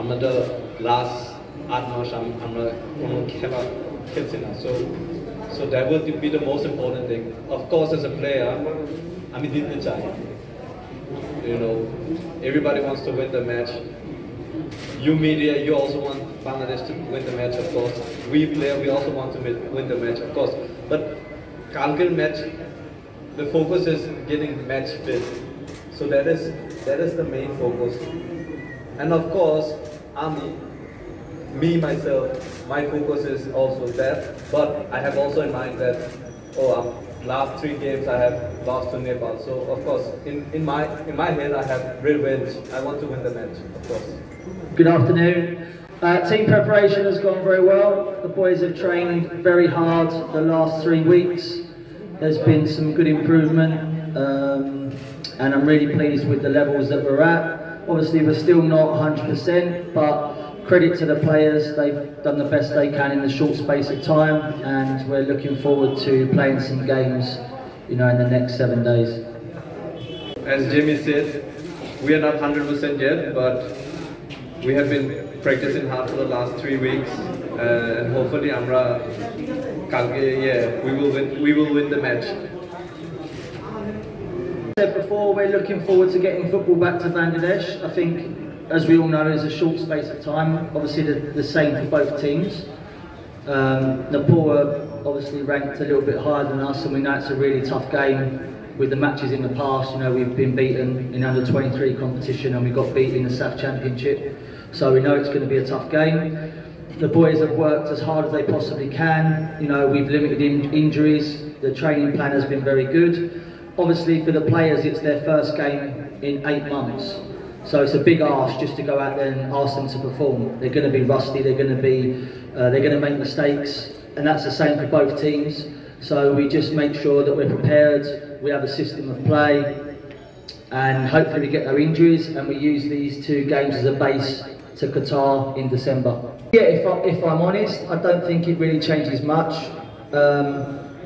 আমাদের last 8 মাস আমরা কোনো খেলা খেলছি না so that would be the most important thing. Of course, as a player আমি জিততে চাই, you know, everybody wants to win the match. You media, you also want Bangladesh to win the match, of course. We player, we also want to win the match, of course. But Kalkil match, the focus is getting match fit. So that is the main focus. And of course, me myself, my focus is also that. But I have also in mind that last 3 games I have lost to Nepal. So of course, in my head I have revenge. I want to win the match, of course. Good afternoon. Team preparation has gone very well. The boys have trained very hard the last 3 weeks. There's been some good improvement, and I'm really pleased with the levels that we're at. Obviously we're still not 100%, but credit to the players, they've done the best they can in the short space of time, and we're looking forward to playing some games, you know, in the next 7 days. As Jamie said, we are not 100% yet, but we have been practicing hard for the last 3 weeks, and hopefully we will win the match. As I said before, we're looking forward to getting football back to Bangladesh. I think, as we all know, is a short space of time. Obviously the same for both teams. Nepal are obviously ranked a little bit higher than us, and we know it's a really tough game. With the matches in the past, you know, we've been beaten in under 23 competition, and we got beat in the SAF Championship. So we know it's going to be a tough game. The boys have worked as hard as they possibly can. You know, we've limited injuries. The training plan has been very good. Obviously for the players, it's their first game in 8 months. So it's a big ask just to go out there and ask them to perform. They're going to be rusty, they're going to make mistakes, and that's the same for both teams. So we just make sure that we're prepared, we have a system of play, and hopefully we get no injuries, and we use these 2 games as a base to Qatar in December. Yeah, if I'm honest, I don't think it really changes much.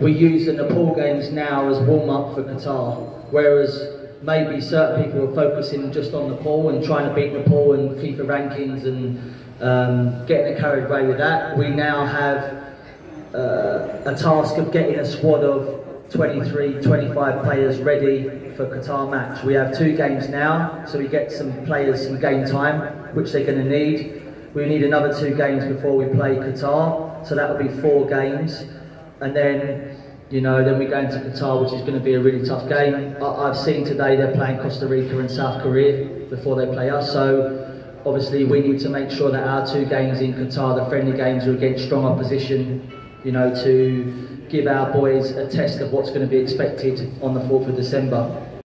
We use the Nepal games now as warm-up for Qatar, whereas maybe certain people are focusing just on Nepal and trying to beat Nepal and FIFA rankings and getting carried away with that. We now have a task of getting a squad of 23, 25 players ready for Qatar match. We have 2 games now, so we get some players some game time, which they're going to need. We need another 2 games before we play Qatar, so that will be 4 games. And then, you know, then we go into Qatar, which is going to be a really tough game. I've seen today they're playing Costa Rica and South Korea before they play us, so obviously we need to make sure that our 2 games in Qatar, the friendly games, are against strong opposition, you know, to give our boys a test of what's going to be expected on the 4th of December.